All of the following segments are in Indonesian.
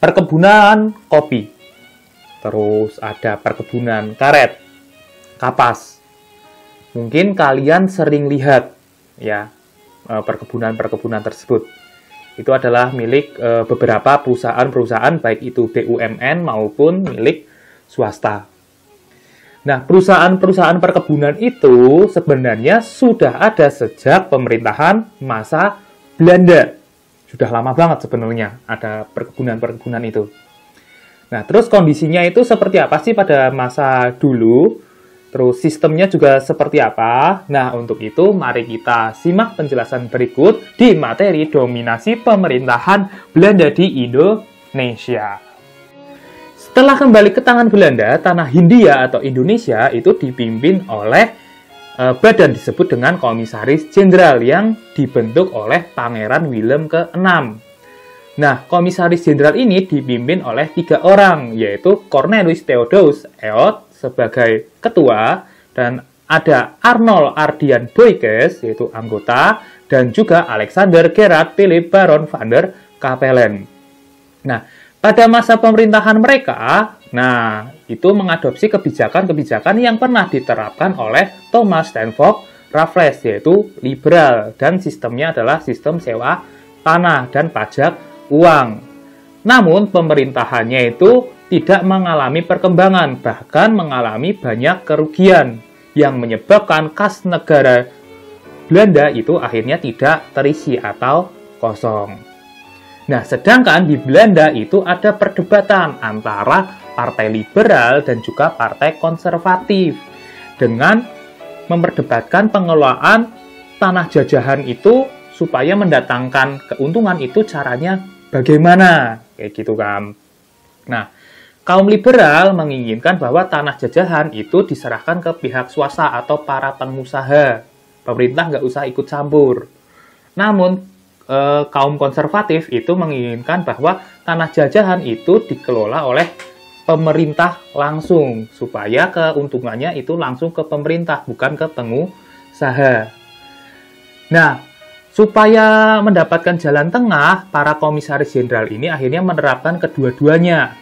perkebunan kopi, terus ada perkebunan karet, kapas. Mungkin kalian sering lihat ya perkebunan-perkebunan tersebut. Itu adalah milik beberapa perusahaan-perusahaan, baik itu BUMN maupun milik swasta. Nah, perusahaan-perusahaan perkebunan itu sebenarnya sudah ada sejak pemerintahan masa Belanda. Sudah lama banget sebenarnya ada perkebunan-perkebunan itu. Nah, terus kondisinya itu seperti apa sih pada masa dulu? Terus sistemnya juga seperti apa? Nah, untuk itu mari kita simak penjelasan berikut di materi dominasi pemerintahan Belanda di Indonesia. Setelah kembali ke tangan Belanda, tanah Hindia atau Indonesia itu dipimpin oleh badan disebut dengan Komisaris Jenderal yang dibentuk oleh Pangeran Willem ke-6. Nah, Komisaris Jenderal ini dipimpin oleh 3 orang, yaitu Cornelis Theodosius Eot sebagai ketua, dan ada Arnold Ardian Boykes, yaitu anggota, dan juga Alexander Gerard Philip Baron van der Capellen. Nah, pada masa pemerintahan mereka, itu mengadopsi kebijakan-kebijakan yang pernah diterapkan oleh Thomas Stamford Raffles, yaitu liberal, dan sistemnya adalah sistem sewa tanah dan pajak uang. Namun, pemerintahannya itu tidak mengalami perkembangan, bahkan mengalami banyak kerugian yang menyebabkan kas negara Belanda itu akhirnya tidak terisi atau kosong. Nah, sedangkan di Belanda itu ada perdebatan antara partai liberal dan juga partai konservatif dengan memperdebatkan pengelolaan tanah jajahan itu supaya mendatangkan keuntungan itu caranya bagaimana, kayak gitu kan. Nah, kaum liberal menginginkan bahwa tanah jajahan itu diserahkan ke pihak swasta atau para pengusaha. Pemerintah nggak usah ikut campur. Namun, kaum konservatif itu menginginkan bahwa tanah jajahan itu dikelola oleh pemerintah langsung, supaya keuntungannya itu langsung ke pemerintah, bukan ke pengusaha. Nah, supaya mendapatkan jalan tengah, para komisaris jenderal ini akhirnya menerapkan kedua-duanya,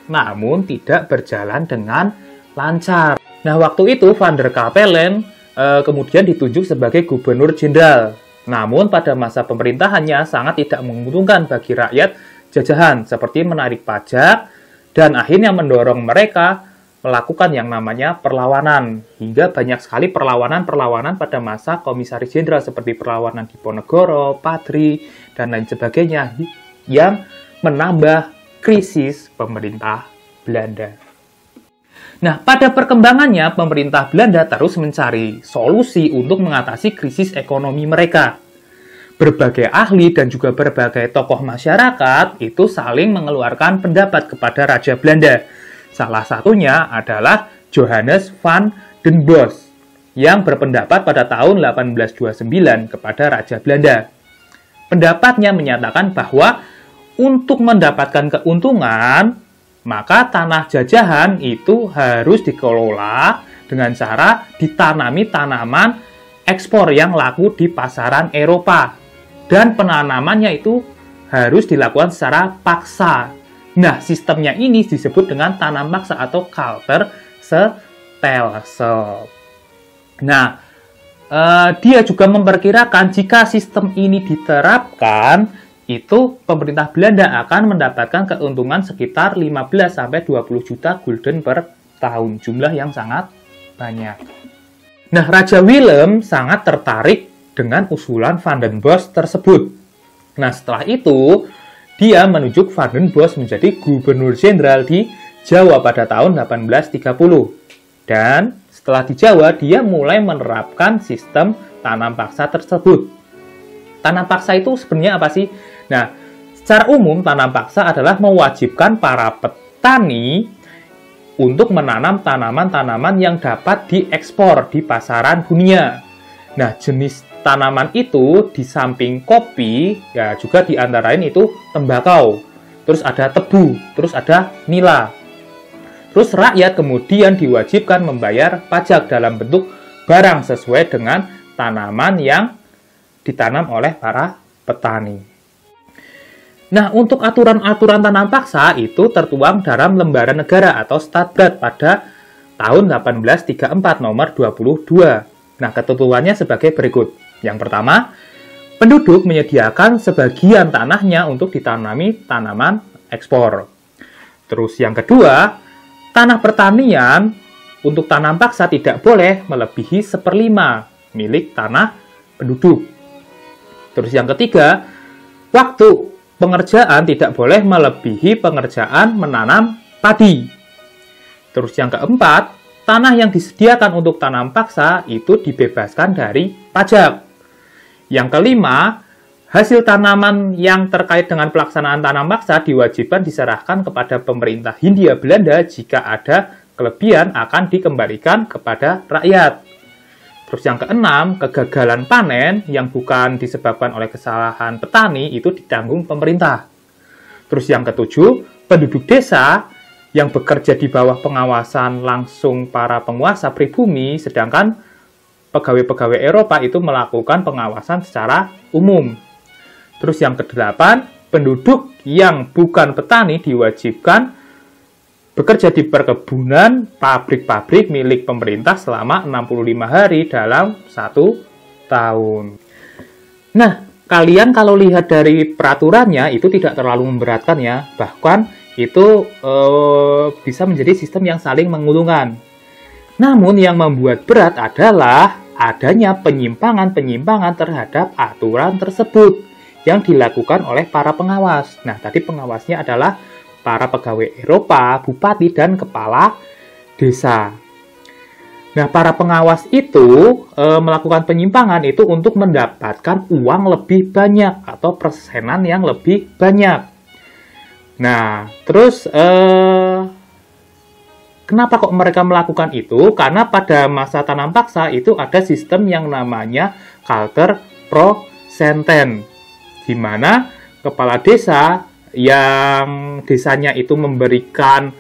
namun tidak berjalan dengan lancar. Nah, waktu itu Van der Capellen kemudian ditunjuk sebagai gubernur jenderal. Namun pada masa pemerintahannya sangat tidak menguntungkan bagi rakyat jajahan, seperti menarik pajak, dan akhirnya mendorong mereka melakukan yang namanya perlawanan. Hingga banyak sekali perlawanan-perlawanan pada masa komisaris jenderal, seperti perlawanan Diponegoro, Padri, dan lain sebagainya, yang menambah krisis pemerintah Belanda. Nah, pada perkembangannya, pemerintah Belanda terus mencari solusi untuk mengatasi krisis ekonomi mereka. Berbagai ahli dan juga berbagai tokoh masyarakat itu saling mengeluarkan pendapat kepada Raja Belanda. Salah satunya adalah Johannes van den Bosch, yang berpendapat pada tahun 1829 kepada Raja Belanda. Pendapatnya menyatakan bahwa untuk mendapatkan keuntungan, maka tanah jajahan itu harus dikelola dengan cara ditanami tanaman ekspor yang laku di pasaran Eropa. Dan penanamannya itu harus dilakukan secara paksa. Nah, sistemnya ini disebut dengan tanam paksa atau Kalverstelsel. Nah, dia juga memperkirakan jika sistem ini diterapkan, itu pemerintah Belanda akan mendapatkan keuntungan sekitar 15-20 juta gulden per tahun, jumlah yang sangat banyak. Nah, Raja Willem sangat tertarik dengan usulan Van den Bosch tersebut. Nah, setelah itu, dia menunjuk Van den Bosch menjadi gubernur jenderal di Jawa pada tahun 1830. Dan setelah di Jawa, dia mulai menerapkan sistem tanam paksa tersebut. Tanam paksa itu sebenarnya apa sih? Nah, secara umum tanam paksa adalah mewajibkan para petani untuk menanam tanaman-tanaman yang dapat diekspor di pasaran dunia. Nah, jenis tanaman itu di samping kopi, ya juga diantarain itu tembakau, terus ada tebu, terus ada nila. Terus rakyat kemudian diwajibkan membayar pajak dalam bentuk barang sesuai dengan tanaman yang ditanam oleh para petani. Nah, untuk aturan-aturan tanam paksa itu tertuang dalam Lembaran Negara atau Statblad pada tahun 1834 nomor 22. Nah, ketentuannya sebagai berikut. Yang pertama, penduduk menyediakan sebagian tanahnya untuk ditanami tanaman ekspor. Terus yang kedua, tanah pertanian untuk tanam paksa tidak boleh melebihi 1/5 milik tanah penduduk. Terus yang ketiga, waktu pengerjaan tidak boleh melebihi pengerjaan menanam padi. Terus yang keempat, tanah yang disediakan untuk tanam paksa itu dibebaskan dari pajak. Yang kelima, hasil tanaman yang terkait dengan pelaksanaan tanam paksa diwajibkan diserahkan kepada pemerintah Hindia Belanda. Jika ada kelebihan akan dikembalikan kepada rakyat. Terus yang keenam, kegagalan panen yang bukan disebabkan oleh kesalahan petani itu ditanggung pemerintah. Terus yang ketujuh, penduduk desa yang bekerja di bawah pengawasan langsung para penguasa pribumi, sedangkan pegawai-pegawai Eropa itu melakukan pengawasan secara umum. Terus yang kedelapan, penduduk yang bukan petani diwajibkan bekerja di perkebunan, pabrik-pabrik milik pemerintah selama 65 hari dalam 1 tahun. Nah, kalian kalau lihat dari peraturannya itu tidak terlalu memberatkan ya. Bahkan itu bisa menjadi sistem yang saling menguntungkan. Namun yang membuat berat adalah adanya penyimpangan-penyimpangan terhadap aturan tersebut yang dilakukan oleh para pengawas. Nah, tadi pengawasnya adalah para pegawai Eropa, bupati, dan kepala desa. Nah, para pengawas itu melakukan penyimpangan itu untuk mendapatkan uang lebih banyak atau persenan yang lebih banyak. Nah, terus kenapa kok mereka melakukan itu? Karena pada masa tanam paksa itu ada sistem yang namanya Kultur pro senten, di mana kepala desa yang desanya itu memberikan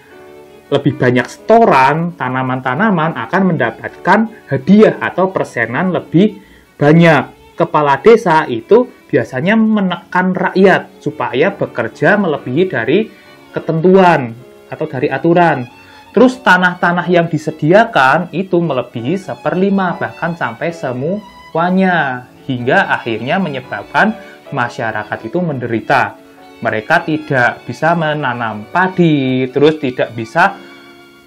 lebih banyak setoran tanaman-tanaman akan mendapatkan hadiah atau persenan lebih banyak. Kepala desa itu biasanya menekan rakyat supaya bekerja melebihi dari ketentuan atau dari aturan. Terus tanah-tanah yang disediakan itu melebihi 1/5 bahkan sampai semuanya, hingga akhirnya menyebabkan masyarakat itu menderita. Mereka tidak bisa menanam padi, terus tidak bisa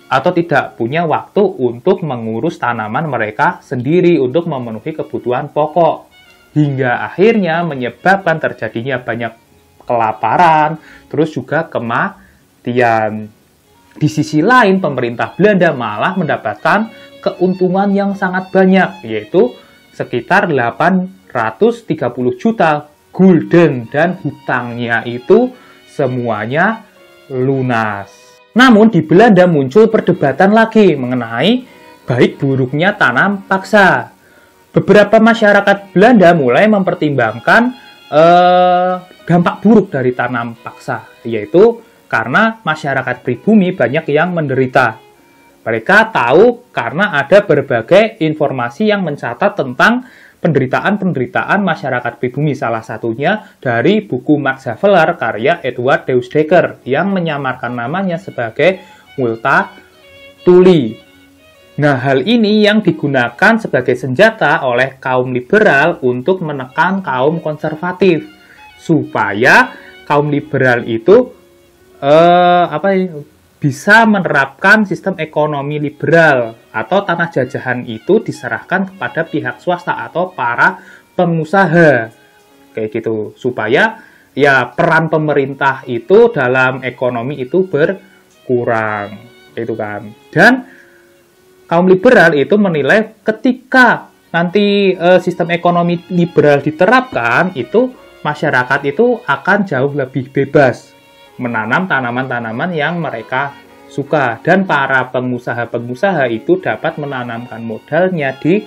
atau tidak punya waktu untuk mengurus tanaman mereka sendiri untuk memenuhi kebutuhan pokok. Hingga akhirnya menyebabkan terjadinya banyak kelaparan, terus juga kematian. Di sisi lain, pemerintah Belanda malah mendapatkan keuntungan yang sangat banyak, yaitu sekitar 830 juta gulden, dan hutangnya itu semuanya lunas. Namun di Belanda muncul perdebatan lagi mengenai baik buruknya tanam paksa. Beberapa masyarakat Belanda mulai mempertimbangkan dampak buruk dari tanam paksa, yaitu karena masyarakat pribumi banyak yang menderita. Mereka tahu karena ada berbagai informasi yang mencatat tentang penderitaan-penderitaan masyarakat pribumi, salah satunya dari buku Max Havelaar karya Edward Deusdecker yang menyamarkan namanya sebagai Multatuli. Nah, hal ini yang digunakan sebagai senjata oleh kaum liberal untuk menekan kaum konservatif supaya kaum liberal itu bisa menerapkan sistem ekonomi liberal atau tanah jajahan itu diserahkan kepada pihak swasta atau para pengusaha, kayak gitu, supaya ya peran pemerintah itu dalam ekonomi itu berkurang, itu kan. Dan kaum liberal itu menilai ketika nanti sistem ekonomi liberal diterapkan, itu masyarakat itu akan jauh lebih bebas menanam tanaman-tanaman yang mereka suka, dan para pengusaha-pengusaha itu dapat menanamkan modalnya di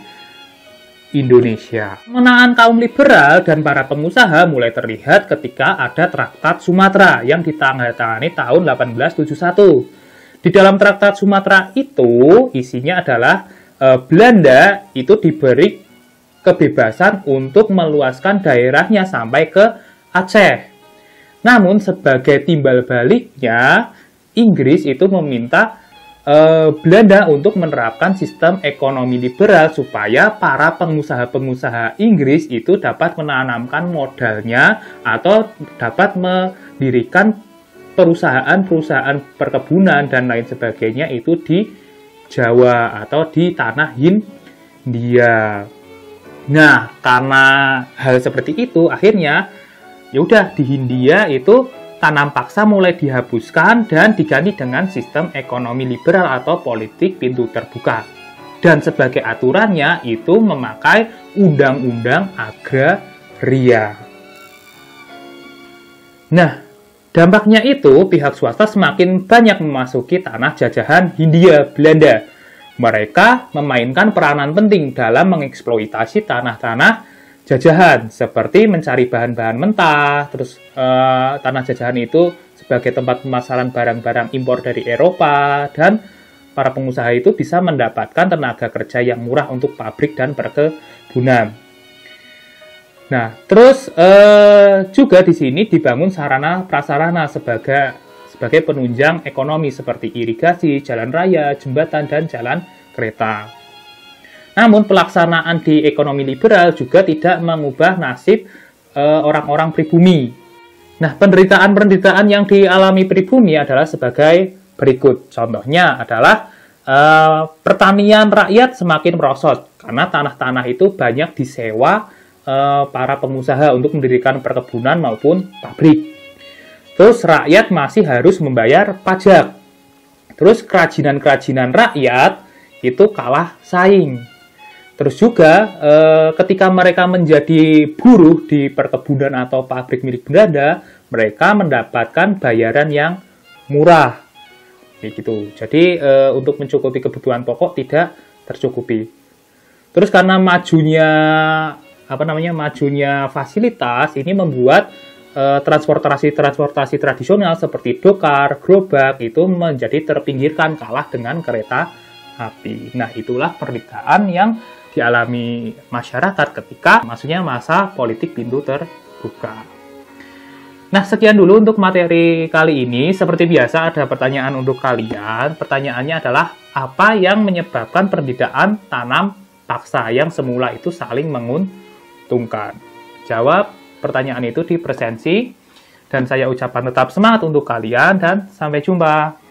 Indonesia. Kemenangan kaum liberal dan para pengusaha mulai terlihat ketika ada Traktat Sumatera yang ditandatangani tahun 1871. Di dalam Traktat Sumatera itu isinya adalah Belanda itu diberi kebebasan untuk meluaskan daerahnya sampai ke Aceh. Namun sebagai timbal baliknya, Inggris itu meminta Belanda untuk menerapkan sistem ekonomi liberal supaya para pengusaha-pengusaha Inggris itu dapat menanamkan modalnya atau dapat mendirikan perusahaan-perusahaan perkebunan dan lain sebagainya itu di Jawa atau di tanah Hindia. Nah, karena hal seperti itu, akhirnya ya udah di Hindia itu tanam paksa mulai dihapuskan dan diganti dengan sistem ekonomi liberal atau politik pintu terbuka. Dan sebagai aturannya itu memakai undang-undang agraria. Nah, dampaknya itu pihak swasta semakin banyak memasuki tanah jajahan Hindia Belanda. Mereka memainkan peranan penting dalam mengeksploitasi tanah-tanah jajahan, seperti mencari bahan-bahan mentah, terus tanah jajahan itu sebagai tempat pemasaran barang-barang impor dari Eropa, dan para pengusaha itu bisa mendapatkan tenaga kerja yang murah untuk pabrik dan perkebunan. Nah, terus juga di sini dibangun sarana prasarana sebagai penunjang ekonomi seperti irigasi, jalan raya, jembatan, dan jalan kereta. Namun pelaksanaan di ekonomi liberal juga tidak mengubah nasib orang-orang pribumi. Nah, penderitaan-penderitaan yang dialami pribumi adalah sebagai berikut. Contohnya adalah pertanian rakyat semakin merosot karena tanah-tanah itu banyak disewa para pengusaha untuk mendirikan perkebunan maupun pabrik. Terus rakyat masih harus membayar pajak. Terus kerajinan-kerajinan rakyat itu kalah saing. Terus juga ketika mereka menjadi buruh di perkebunan atau pabrik milik Belanda, mereka mendapatkan bayaran yang murah. Gitu. Jadi untuk mencukupi kebutuhan pokok tidak tercukupi. Terus karena majunya fasilitas ini membuat transportasi tradisional seperti dokar, gerobak itu menjadi terpinggirkan kalah dengan kereta api. Nah, itulah penderitaan yang dialami masyarakat ketika maksudnya masa politik pintu terbuka. Nah, sekian dulu untuk materi kali ini. Seperti biasa ada pertanyaan untuk kalian. Pertanyaannya adalah apa yang menyebabkan perbedaan tanam paksa yang semula itu saling menguntungkan? Jawab pertanyaan itu di presensi dan saya ucapkan tetap semangat untuk kalian dan sampai jumpa.